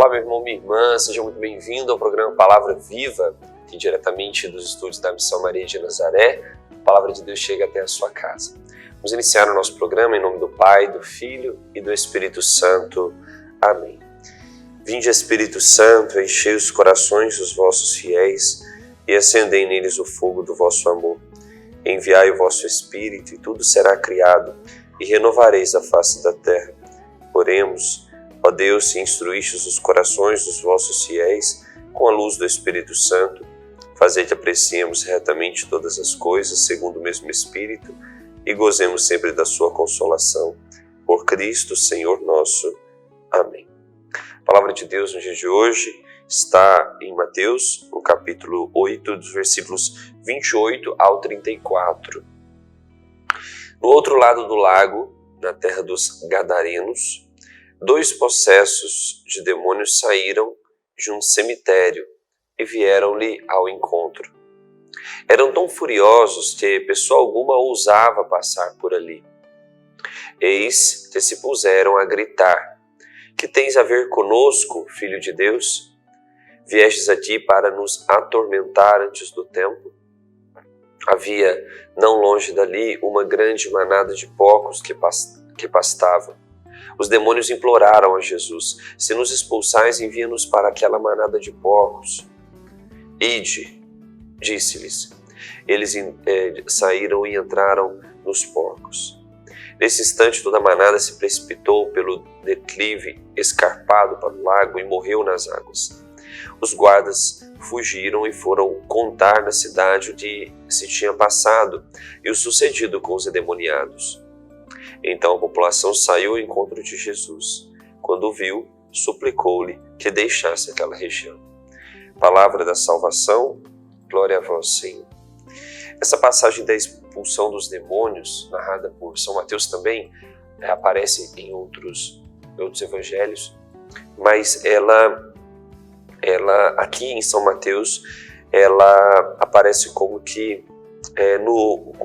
Olá, meu irmão, minha irmã, seja muito bem-vindo ao programa Palavra Viva, aqui diretamente dos estúdios da Missão Maria de Nazaré. A Palavra de Deus chega até a sua casa. Vamos iniciar o nosso programa em nome do Pai, do Filho e do Espírito Santo. Amém. Vinde, Espírito Santo, enchei os corações dos vossos fiéis e acendei neles o fogo do vosso amor. Enviai o vosso Espírito e tudo será criado e renovareis a face da terra. Oremos. Ó Deus, se instruístes os corações dos vossos fiéis com a luz do Espírito Santo, fazei que apreciemos retamente todas as coisas segundo o mesmo Espírito e gozemos sempre da sua consolação. Por Cristo, Senhor nosso. Amém. A palavra de Deus no dia de hoje está em Mateus, no capítulo 8, dos versículos 28 ao 34. No outro lado do lago, na terra dos Gadarenos, 2 possessos de demônios saíram de um cemitério e vieram-lhe ao encontro. Eram tão furiosos que pessoa alguma ousava passar por ali. Eis que se puseram a gritar: Que tens a ver conosco, Filho de Deus? Viestes aqui para nos atormentar antes do tempo? Havia, não longe dali, uma grande manada de porcos que pastavam. Os demônios imploraram a Jesus: Se nos expulsais, envia-nos para aquela manada de porcos. Ide, disse-lhes. Eles saíram e entraram nos porcos. Nesse instante, toda a manada se precipitou pelo declive escarpado para o lago e morreu nas águas. Os guardas fugiram e foram contar na cidade o que se tinha passado e o sucedido com os endemoniados. Então a população saiu ao encontro de Jesus. Quando o viu, suplicou-lhe que deixasse aquela região. Palavra da salvação, glória a vós, Senhor. Essa passagem da expulsão dos demônios, narrada por São Mateus também, aparece em outros evangelhos, mas ela aqui em São Mateus, ela aparece como que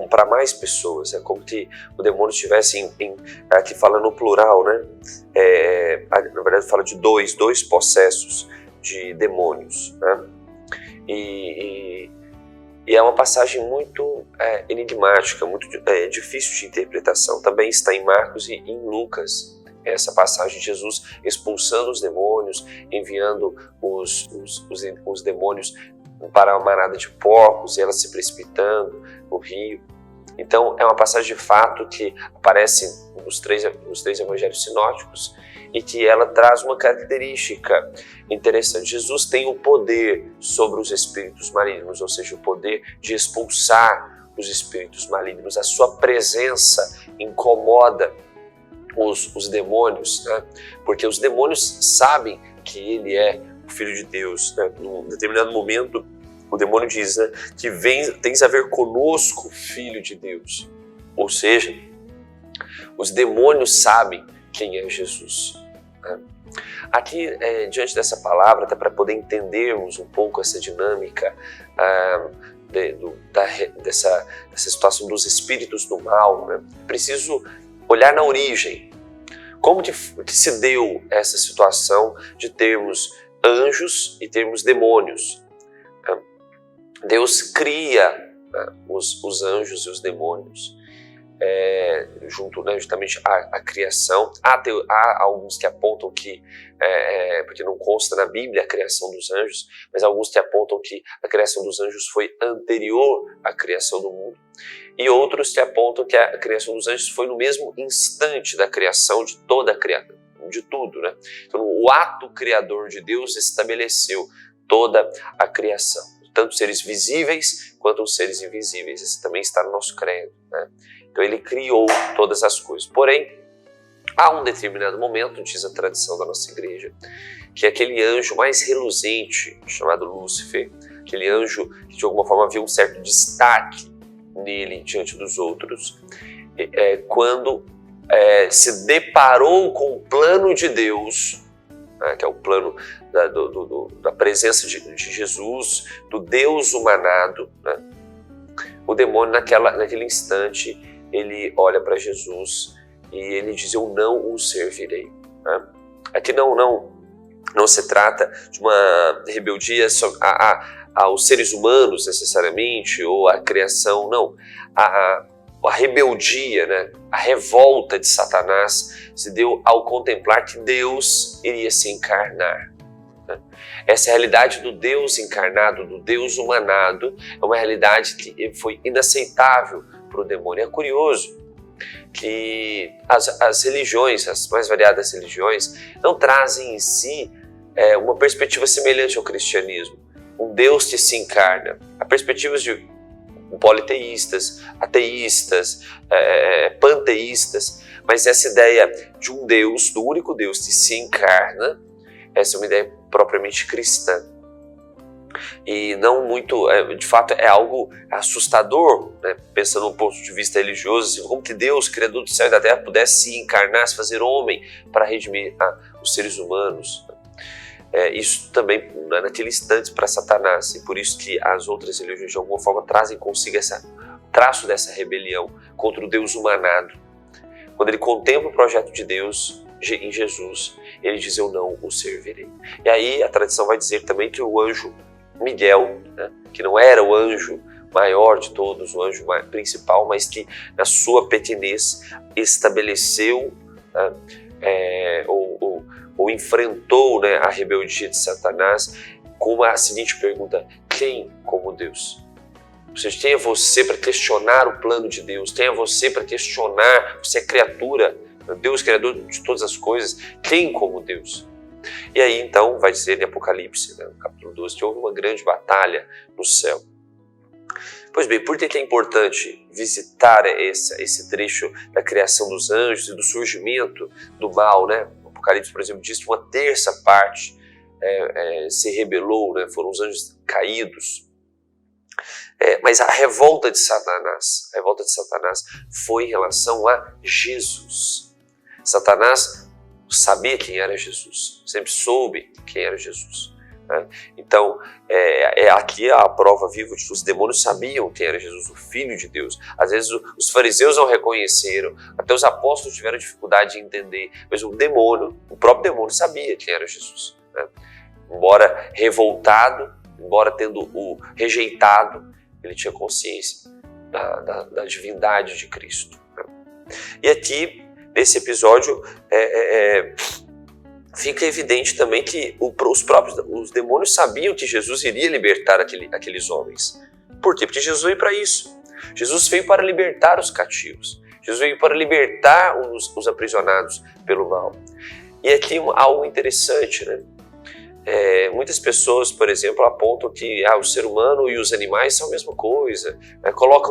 para mais pessoas, é como que o demônio estivesse aqui fala no plural, né? Na verdade fala de dois possessos de demônios, né? E é uma passagem muito enigmática, muito difícil de interpretação. Também está em Marcos e em Lucas, essa passagem de Jesus expulsando os demônios, enviando os demônios para uma manada de porcos e ela se precipitando no rio. Então é uma passagem de fato que aparece nos três evangelhos sinóticos e que ela traz uma característica interessante. Jesus tem o poder sobre os espíritos malignos, ou seja, o poder de expulsar os espíritos malignos. A sua presença incomoda os demônios, né? Porque os demônios sabem que ele é o Filho de Deus, né? Num determinado momento, o demônio diz, né, que tens a ver conosco, Filho de Deus. Ou seja, os demônios sabem quem é Jesus, né? Aqui, diante dessa palavra, até para poder entendermos um pouco essa dinâmica dessa situação dos espíritos do mal, né? Preciso olhar na origem. Como que se deu essa situação de termos anjos e termos demônios? Deus cria os anjos e os demônios justamente à criação. Há alguns que apontam que, porque não consta na Bíblia a criação dos anjos, mas alguns que apontam que a criação dos anjos foi anterior à criação do mundo. E outros que apontam que a criação dos anjos foi no mesmo instante da criação de toda a criação, de tudo, né? Então, o ato criador de Deus estabeleceu toda a criação, tanto os seres visíveis quanto os seres invisíveis. Esse também está no nosso credo, né? Então ele criou todas as coisas. Porém, há um determinado momento, diz a tradição da nossa igreja, que aquele anjo mais reluzente, chamado Lúcifer, aquele anjo que de alguma forma havia um certo destaque nele diante dos outros, quando se deparou com o plano de Deus, que é o plano da presença de Jesus, do Deus humanado, né? O demônio naquele instante, ele olha para Jesus e ele diz: eu não o servirei, né? Aqui não Não se trata de uma rebeldia aos seres humanos necessariamente, ou à criação, não. A rebeldia, né? A revolta de Satanás se deu ao contemplar que Deus iria se encarnar. Essa realidade do Deus encarnado, do Deus humanado, é uma realidade que foi inaceitável para o demônio. É curioso que as religiões, as mais variadas religiões, não trazem em si uma perspectiva semelhante ao cristianismo. Um Deus que se encarna. Há perspectivas de politeístas, ateístas, panteístas, mas essa ideia de um Deus, do único Deus que se encarna, essa é uma ideia propriamente cristã. E não muito, de fato, é algo assustador, né? Pensando do ponto de vista religioso, assim, como que Deus, criador do céu e da terra, pudesse se encarnar, se fazer homem para redimir os seres humanos. Isso também não é naquele instante para Satanás, e por isso que as outras religiões de alguma forma trazem consigo esse traço dessa rebelião contra o Deus humanado. Quando ele contempla o projeto de Deus em Jesus, ele diz: eu não o servirei. E aí a tradição vai dizer também que o anjo Miguel, né, que não era o anjo maior de todos, o anjo principal, mas que na sua pequenez estabeleceu ou enfrentou, né, a rebeldia de Satanás com a seguinte pergunta: quem como Deus? Ou seja, quem é você para questionar o plano de Deus? Quem é você para questionar? Você é criatura, Deus criador de todas as coisas, quem como Deus? E aí então vai dizer em Apocalipse, né, no capítulo 12, que houve uma grande batalha no céu. Pois bem, por que é importante visitar esse trecho da criação dos anjos e do surgimento do mal, né? O Apocalipse, por exemplo, diz que uma terça parte se rebelou, né? Foram os anjos caídos. Mas a revolta de Satanás foi em relação a Jesus. Satanás sabia quem era Jesus, sempre soube quem era Jesus. Né? Então, aqui a prova viva de que os demônios sabiam quem era Jesus, o Filho de Deus. Às vezes os fariseus não reconheceram, até os apóstolos tiveram dificuldade de entender, mas o próprio demônio sabia quem era Jesus. Né? Embora revoltado, embora tendo o rejeitado, ele tinha consciência da divindade de Cristo. Né? E aqui, nesse episódio, fica evidente também que os demônios sabiam que Jesus iria libertar aqueles homens. Por quê? Porque Jesus veio para isso. Jesus veio para libertar os cativos. Jesus veio para libertar os aprisionados pelo mal. E aqui algo interessante, né? Muitas pessoas, por exemplo, apontam que o ser humano e os animais são a mesma coisa,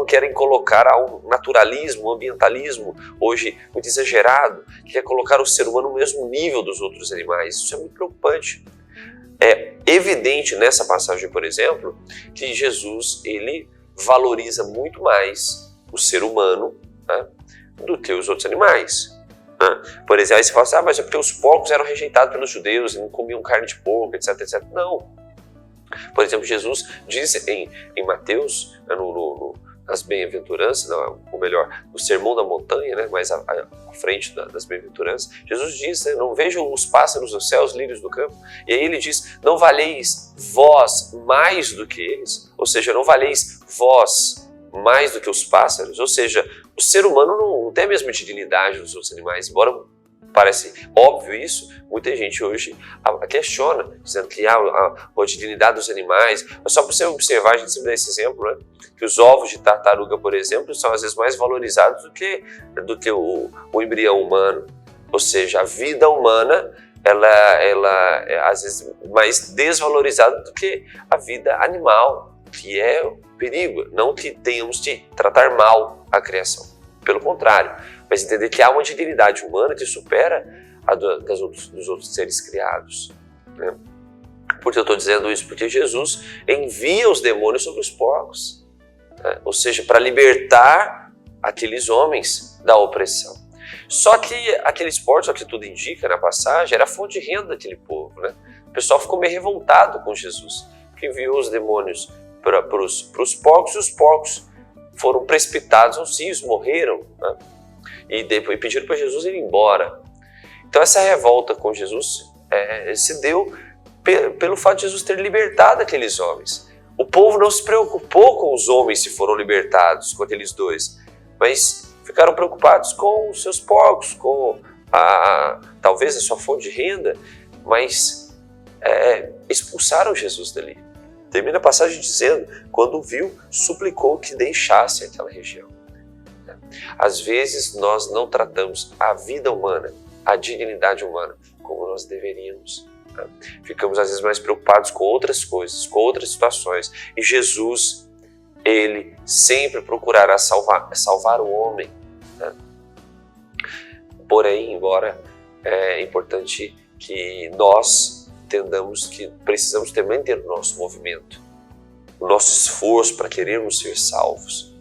querem colocar um naturalismo, um ambientalismo, hoje muito exagerado, que quer colocar o ser humano no mesmo nível dos outros animais. Isso é muito preocupante. É evidente nessa passagem, por exemplo, que Jesus ele valoriza muito mais o ser humano, né, do que os outros animais. Por exemplo, aí você fala assim, mas é porque os porcos eram rejeitados pelos judeus, não comiam carne de porco, etc, etc. Não. Por exemplo, Jesus diz em Mateus, nas bem-aventuranças, ou melhor, no Sermão da Montanha, né, mais à frente das bem-aventuranças, Jesus diz, né, não vejam os pássaros do céu, os lírios do campo. E aí ele diz, não valeis vós mais do que eles? Ou seja, não valeis vós mais do que os pássaros? Ou seja, o ser humano não tem a mesma dignidade dos outros animais, embora parece óbvio isso, muita gente hoje questiona, dizendo que a dignidade dos animais, mas só para você observar, a gente sempre dá esse exemplo, né, que os ovos de tartaruga, por exemplo, são às vezes mais valorizados do que o embrião humano. Ou seja, a vida humana, ela é às vezes mais desvalorizada do que a vida animal, que é o perigo. Não que tenhamos de tratar mal a criação, pelo contrário, mas entender que há uma dignidade humana que supera a dos outros seres criados. Né? Por que eu estou dizendo isso? Porque Jesus envia os demônios sobre os porcos, né? Ou seja, para libertar aqueles homens da opressão. Só que aqueles porcos, o que tudo indica na passagem, era a fonte de renda daquele povo. Né? O pessoal ficou meio revoltado com Jesus, que enviou os demônios para os porcos, e os porcos foram precipitados aos rios, morreram, né? E depois pediram para Jesus ir embora. Então essa revolta com Jesus se deu pelo fato de Jesus ter libertado aqueles homens. O povo não se preocupou com os homens se foram libertados, com aqueles dois, mas ficaram preocupados com os seus porcos, com talvez a sua fonte de renda, mas expulsaram Jesus dali. Termina a passagem dizendo, quando viu, suplicou que deixasse aquela região. Às vezes nós não tratamos a vida humana, a dignidade humana, como nós deveríamos. Ficamos às vezes mais preocupados com outras coisas, com outras situações. E Jesus, Ele sempre procurará salvar o homem. Porém, embora é importante que nós entendamos que precisamos também ter o nosso movimento, o nosso esforço para querermos ser salvos.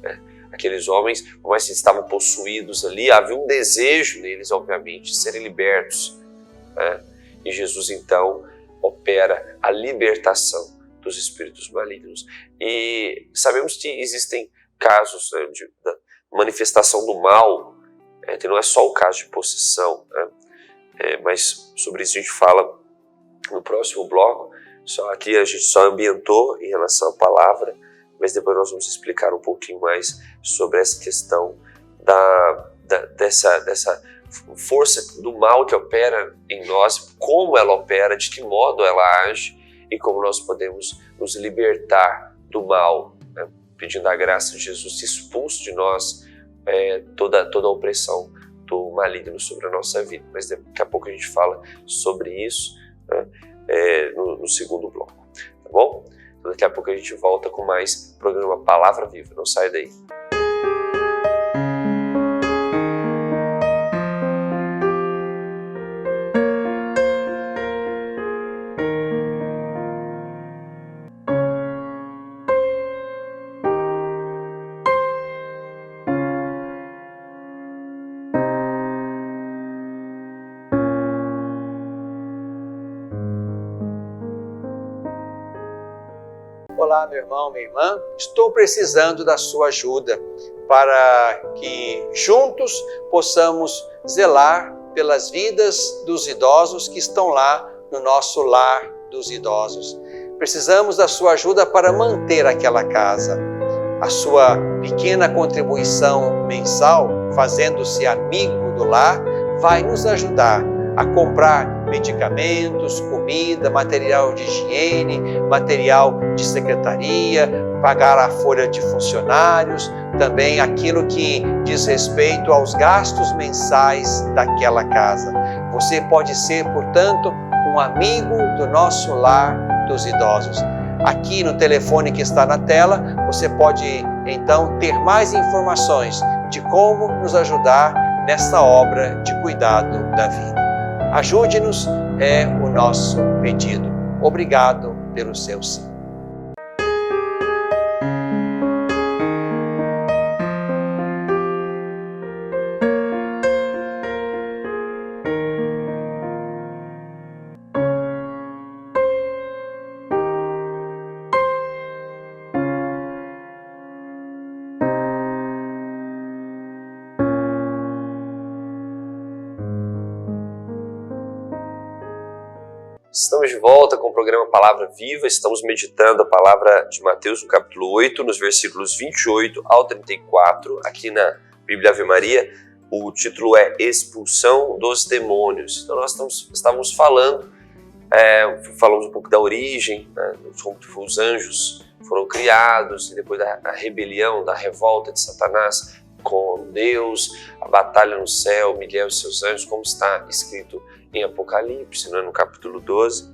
Aqueles homens, por mais que estavam possuídos ali, havia um desejo neles, obviamente, de serem libertos. E Jesus, então, opera a libertação dos espíritos malignos. E sabemos que existem casos da manifestação do mal, que não é só o caso de possessão, mas sobre isso a gente fala no próximo bloco. Aqui a gente só ambientou em relação à palavra, mas depois nós vamos explicar um pouquinho mais sobre essa questão dessa força do mal que opera em nós, como ela opera, de que modo ela age e como nós podemos nos libertar do mal, pedindo a graça de Jesus que expulse de nós toda a opressão do maligno sobre a nossa vida. Mas daqui a pouco a gente fala sobre isso no segundo bloco, tá bom? Então daqui a pouco a gente volta com mais programa Palavra Viva. Não sai daí. Olá, meu irmão, minha irmã, estou precisando da sua ajuda para que juntos possamos zelar pelas vidas dos idosos que estão lá no nosso lar dos idosos. Precisamos da sua ajuda para manter aquela casa. A sua pequena contribuição mensal, fazendo-se amigo do lar, vai nos ajudar a comprar medicamentos, comida, material de higiene, material de secretaria, pagar a folha de funcionários, também aquilo que diz respeito aos gastos mensais daquela casa. Você pode ser, portanto, um amigo do nosso lar dos idosos. Aqui no telefone que está na tela, você pode então ter mais informações de como nos ajudar nessa obra de cuidado da vida. Ajude-nos, é o nosso pedido. Obrigado pelo seu sim. Estamos de volta com o programa Palavra Viva. Estamos meditando a palavra de Mateus no capítulo 8, nos versículos 28 ao 34. Aqui na Bíblia Ave Maria, o título é Expulsão dos Demônios. Então nós estávamos falamos um pouco da origem, como os anjos foram criados, e depois da rebelião, da revolta de Satanás com Deus, a batalha no céu, Miguel e seus anjos, como está escrito em Apocalipse, no capítulo 12.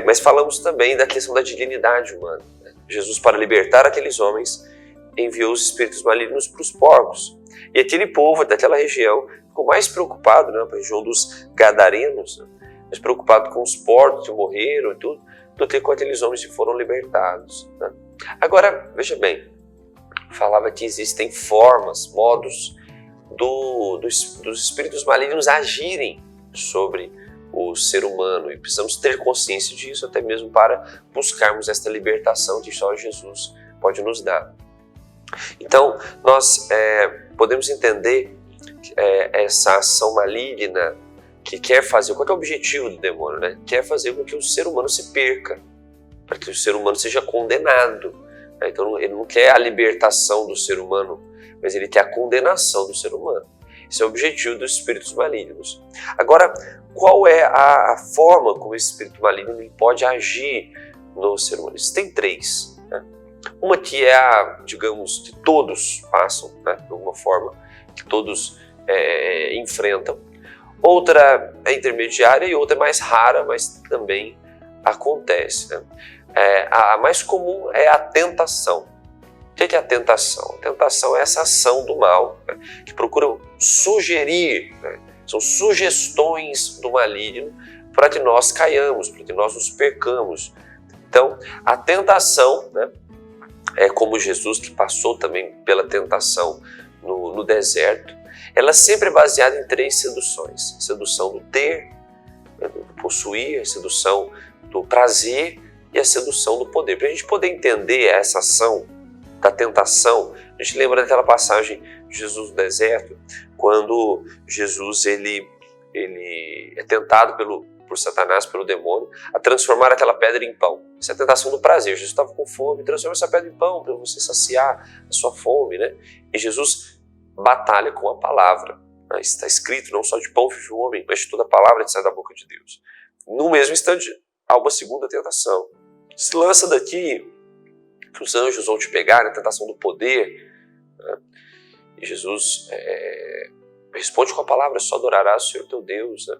Mas falamos também da questão da dignidade humana. Jesus, para libertar aqueles homens, enviou os espíritos malignos para os porcos. E aquele povo daquela região ficou mais preocupado, para a região dos Gadarenos, mais preocupado com os porcos que morreram e tudo, do que com aqueles homens que foram libertados. Agora, veja bem, falava que existem formas, modos dos espíritos malignos agirem sobre o ser humano, e precisamos ter consciência disso até mesmo para buscarmos esta libertação que só Jesus pode nos dar. Então, nós podemos entender essa ação maligna que quer fazer, qual é o objetivo do demônio, né? Quer fazer com que o ser humano se perca, para que o ser humano seja condenado. Né? Então ele não quer a libertação do ser humano, mas ele quer a condenação do ser humano. Esse é o objetivo dos espíritos malignos. Agora, qual é a forma como esse espírito maligno ele pode agir no ser humano? Existem três. Né? Uma que é a, digamos, que todos passam, né? De alguma forma, que todos enfrentam. Outra é intermediária e outra é mais rara, mas também acontece. Né? A mais comum é a tentação. O que é a tentação? A tentação é essa ação do mal, né? Que procura sugerir, né? São sugestões do maligno para que nós caiamos, para que nós nos percamos. Então, a tentação, né? É como Jesus, que passou também pela tentação no deserto, ela sempre é baseada em três seduções. sedução do ter, né? Do possuir, a sedução do prazer e a sedução do poder. Para a gente poder entender essa ação da tentação, a gente lembra daquela passagem de Jesus no deserto, quando Jesus ele é tentado por Satanás, pelo demônio, a transformar aquela pedra em pão. Essa é a tentação do prazer. Jesus estava com fome, transforma essa pedra em pão para você saciar a sua fome, né? E Jesus batalha com a palavra. Né? Está escrito, não só de pão vive o homem, mas de toda a palavra que sai da boca de Deus. No mesmo instante, há uma segunda tentação. Se lança daqui, que os anjos vão te pegar, na tentação do poder. Né? E Jesus responde com a palavra, só adorarás o Senhor teu Deus. Né?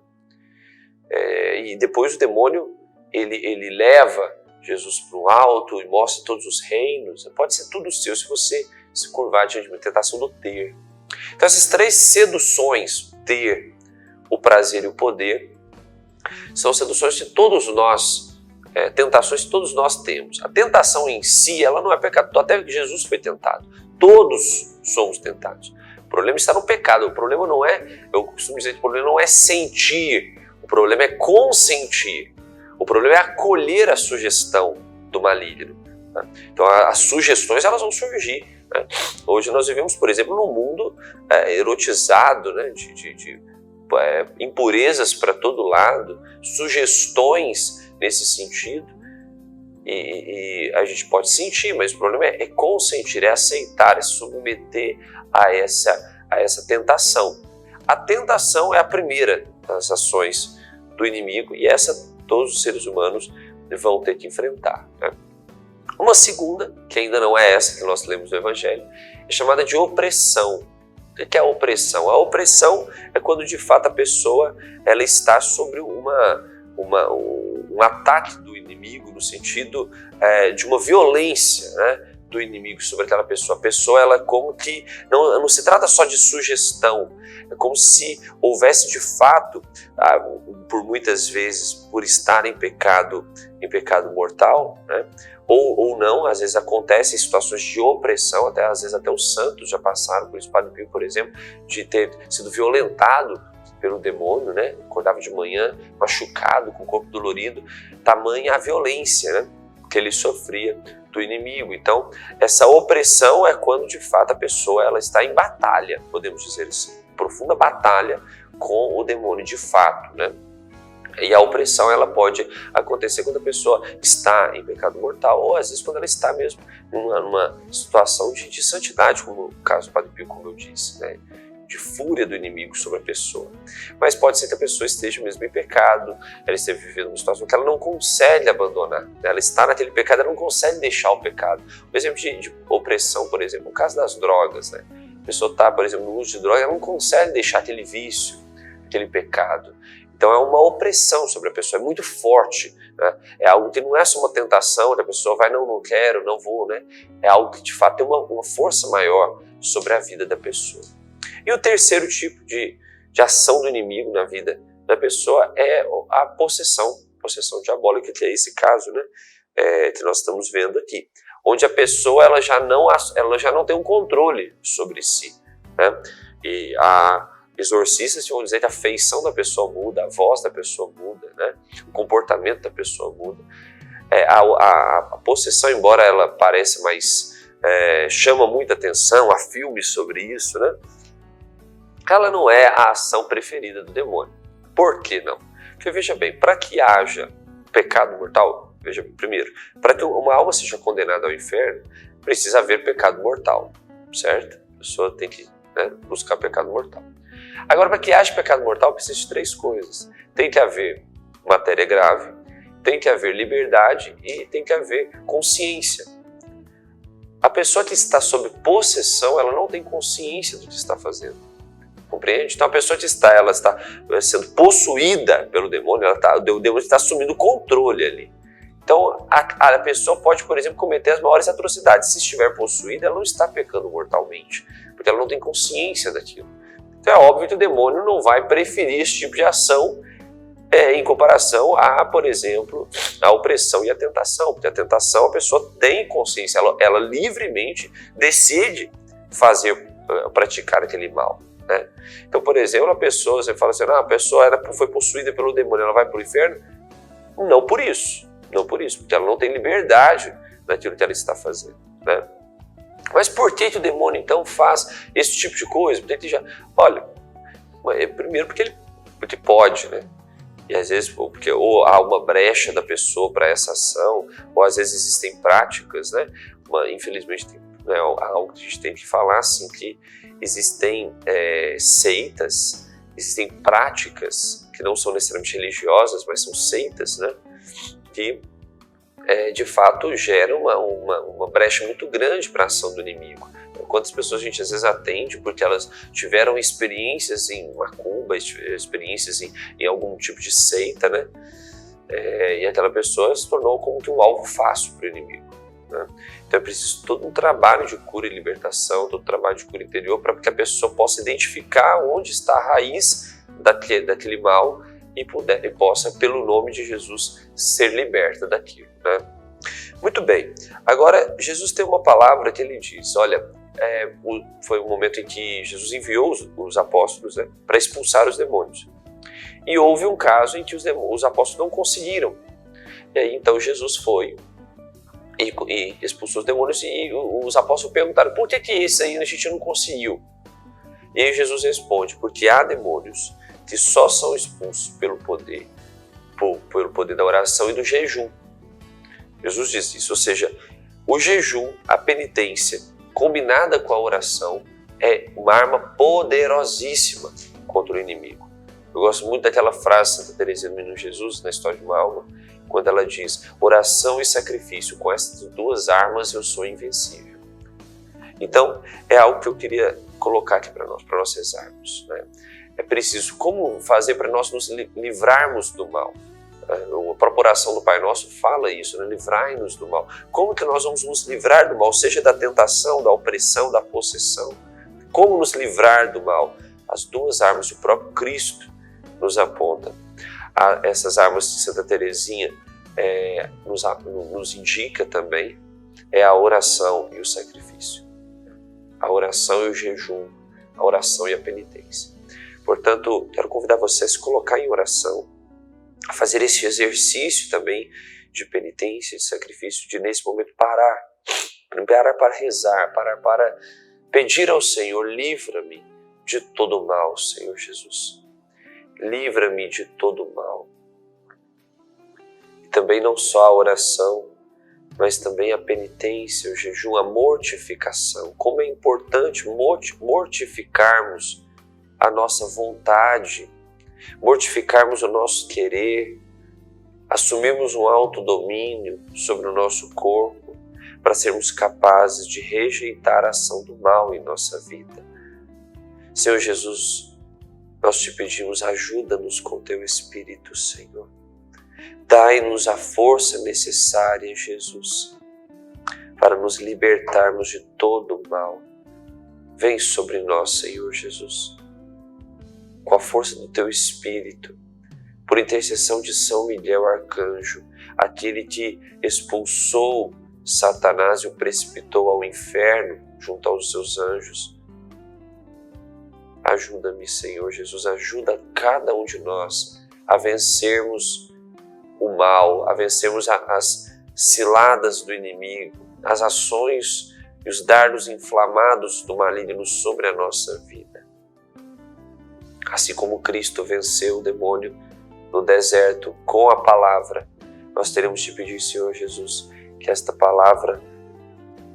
E depois o demônio, ele leva Jesus para o alto e mostra todos os reinos. Pode ser tudo seu se você se curvar diante de uma tentação do ter. Então essas três seduções, o ter, o prazer e o poder, são seduções que todos nós tentações que todos nós temos. A tentação em si, ela não é pecado. Até Jesus foi tentado. Todos somos tentados. O problema está no pecado. O problema não é, eu costumo dizer que o problema não é sentir. O problema é consentir. O problema é acolher a sugestão do maligno. Né? Então, as sugestões, elas vão surgir. Né? Hoje nós vivemos, por exemplo, num mundo erotizado, né? de impurezas para todo lado, sugestões nesse sentido, e a gente pode sentir, mas o problema é consentir, é aceitar, é submeter a essa tentação. A tentação é a primeira das ações do inimigo e essa todos os seres humanos vão ter que enfrentar. Né? Uma segunda, que ainda não é essa que nós lemos no Evangelho, é chamada de opressão. O que é a opressão? A opressão é quando de fato a pessoa ela está sobre um ataque do inimigo, no sentido de uma violência, né, do inimigo sobre aquela pessoa. A pessoa, ela como que não se trata só de sugestão, é como se houvesse de fato, por muitas vezes, por estar em pecado mortal, né, ou não, às vezes acontece em situações de opressão, às vezes até os santos já passaram por isso. Padre Pio, por exemplo, de ter sido violentado pelo demônio, né? Acordava de manhã machucado, com o corpo dolorido, tamanha a violência, né? Que ele sofria do inimigo. Então, essa opressão é quando de fato a pessoa ela está em batalha, podemos dizer assim, profunda batalha com o demônio de fato, né? E a opressão ela pode acontecer quando a pessoa está em pecado mortal ou às vezes quando ela está mesmo numa situação de santidade, como o caso do Padre Pio, como eu disse, né? De fúria do inimigo sobre a pessoa. Mas pode ser que a pessoa esteja mesmo em pecado, ela esteja vivendo uma situação que ela não consegue abandonar. Ela está naquele pecado, ela não consegue deixar o pecado. Um exemplo de opressão, por exemplo, no caso das drogas, né? A pessoa está, por exemplo, no uso de droga, ela não consegue deixar aquele vício, aquele pecado. Então é uma opressão sobre a pessoa, é muito forte, né? É algo que não é só uma tentação, onde a pessoa vai, não quero, não vou, né? É algo que de fato tem uma força maior sobre a vida da pessoa. E o terceiro tipo de ação do inimigo na vida da pessoa é a possessão diabólica, que é esse caso, né? Que nós estamos vendo aqui, onde a pessoa ela já não tem um controle sobre si, né? E exorcistas vão dizer que a feição da pessoa muda, a voz da pessoa muda, né? O comportamento da pessoa muda. A possessão, embora ela pareça mais... chama muita atenção, há filmes sobre isso, né? Ela não é a ação preferida do demônio. Por que não? Porque veja bem, para que haja pecado mortal, veja bem, primeiro, para que uma alma seja condenada ao inferno, precisa haver pecado mortal, certo? A pessoa tem que buscar pecado mortal. Agora, para que haja pecado mortal, precisa de 3 coisas. Tem que haver matéria grave, tem que haver liberdade e tem que haver consciência. A pessoa que está sob possessão, ela não tem consciência do que está fazendo. Compreende? Então a pessoa que ela está sendo possuída pelo demônio, o demônio está assumindo o controle ali. Então a pessoa pode, por exemplo, cometer as maiores atrocidades. Se estiver possuída, ela não está pecando mortalmente, porque ela não tem consciência daquilo. Então é óbvio que o demônio não vai preferir esse tipo de ação em comparação a, por exemplo, a opressão e a tentação. Porque a tentação, a pessoa tem consciência, ela livremente decide praticar aquele mal. Né? Então, por exemplo, você fala assim, a pessoa foi possuída pelo demônio, ela vai para o inferno? Não por isso, porque ela não tem liberdade naquilo que ela está fazendo. Né? Mas por que o demônio, então, faz esse tipo de coisa? Olha, primeiro porque pode, né? E às vezes porque ou há uma brecha da pessoa para essa ação, ou às vezes existem práticas, né? Infelizmente, algo que a gente tem que falar, assim, que existem seitas, existem práticas que não são necessariamente religiosas, mas são seitas, né? Que de fato geram uma brecha muito grande para a ação do inimigo. Quantas pessoas a gente às vezes atende porque elas tiveram experiências em macumba, experiências em algum tipo de seita, né? E aquela pessoa se tornou como que um alvo fácil para o inimigo. Né? Então é preciso todo um trabalho de cura e libertação, todo um trabalho de cura interior para que a pessoa possa identificar onde está a raiz daquele mal e possa, pelo nome de Jesus, ser liberta daquilo. Né? Muito bem. Agora, Jesus tem uma palavra que ele diz, olha, foi o momento em que Jesus enviou os apóstolos, né, para expulsar os demônios. E houve um caso em que os apóstolos não conseguiram. E aí, então, Jesus foi e expulsou os demônios e os apóstolos perguntaram, por que esse aí a gente não conseguiu? E aí Jesus responde, porque há demônios que só são expulsos pelo poder da oração e do jejum. Jesus diz isso, ou seja, o jejum, a penitência, combinada com a oração, é uma arma poderosíssima contra o inimigo. Eu gosto muito daquela frase de Santa Teresa do Menino Jesus, na História de uma Alma, quando ela diz, oração e sacrifício, com essas 2 armas eu sou invencível. Então, é algo que eu queria colocar aqui para nós rezarmos. Né? É preciso, como fazer para nós nos livrarmos do mal? A própria oração do Pai Nosso fala isso, né? Livrai-nos do mal. Como que nós vamos nos livrar do mal, seja da tentação, da opressão, da possessão? Como nos livrar do mal? As 2 armas que o próprio Cristo nos aponta. Essas armas de Santa Teresinha nos indica também a oração e o sacrifício. A oração e o jejum, a oração e a penitência. Portanto, quero convidar você a se colocar em oração, a fazer esse exercício também de penitência, de sacrifício, de nesse momento parar para rezar, parar para pedir ao Senhor, livra-me de todo mal, Senhor Jesus. Livra-me de todo mal. E também não só a oração, mas também a penitência, o jejum, a mortificação. Como é importante mortificarmos a nossa vontade, mortificarmos o nosso querer, assumirmos um autodomínio sobre o nosso corpo para sermos capazes de rejeitar a ação do mal em nossa vida. Senhor Jesus, nós te pedimos, ajuda-nos com teu Espírito, Senhor. Dai-nos a força necessária, Jesus, para nos libertarmos de todo o mal. Vem sobre nós, Senhor Jesus, com a força do teu Espírito, por intercessão de São Miguel Arcanjo, aquele que expulsou Satanás e o precipitou ao inferno junto aos seus anjos. Ajuda-me, Senhor Jesus, ajuda cada um de nós a vencermos o mal, a vencermos as ciladas do inimigo, as ações e os dardos inflamados do maligno sobre a nossa vida. Assim como Cristo venceu o demônio no deserto com a palavra, nós teremos de pedir, Senhor Jesus, que esta palavra,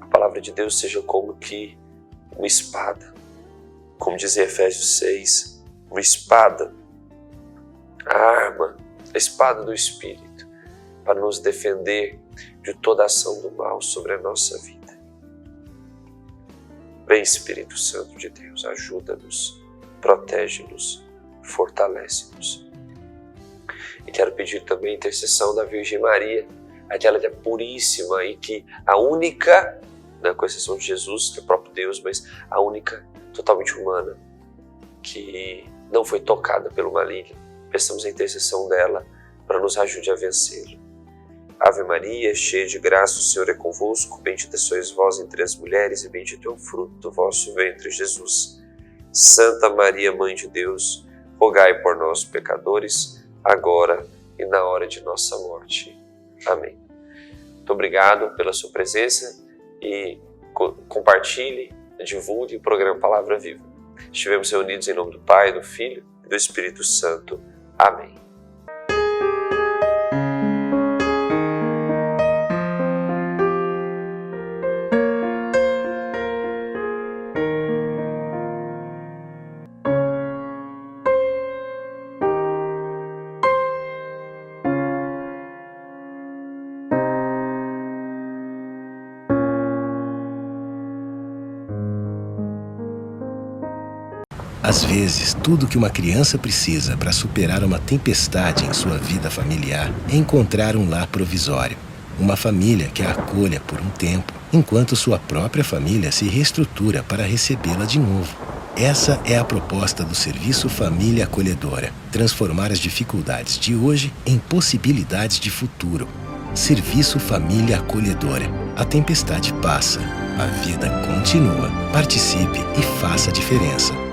a palavra de Deus, seja como que uma espada. Como diz em Efésios 6, uma espada, a arma, a espada do Espírito, para nos defender de toda ação do mal sobre a nossa vida. Vem, Espírito Santo de Deus, ajuda-nos, protege-nos, fortalece-nos. E quero pedir também a intercessão da Virgem Maria, aquela que é puríssima e que a única, com exceção de Jesus, que é o próprio Deus, mas a única totalmente humana, que não foi tocada pelo maligno. Peçamos a intercessão dela para nos ajude a vencê-lo. Ave Maria, cheia de graça, o Senhor é convosco, bendita sois vós entre as mulheres e bendito é o fruto do vosso ventre, Jesus. Santa Maria, Mãe de Deus, rogai por nós, pecadores, agora e na hora de nossa morte. Amém. Muito obrigado pela sua presença e compartilhe, divulgue o programa Palavra Viva. Estivemos reunidos em nome do Pai, do Filho e do Espírito Santo. Amém. Às vezes, tudo que uma criança precisa para superar uma tempestade em sua vida familiar é encontrar um lar provisório. Uma família que a acolha por um tempo, enquanto sua própria família se reestrutura para recebê-la de novo. Essa é a proposta do Serviço Família Acolhedora: transformar as dificuldades de hoje em possibilidades de futuro. Serviço Família Acolhedora. A tempestade passa, a vida continua. Participe e faça a diferença.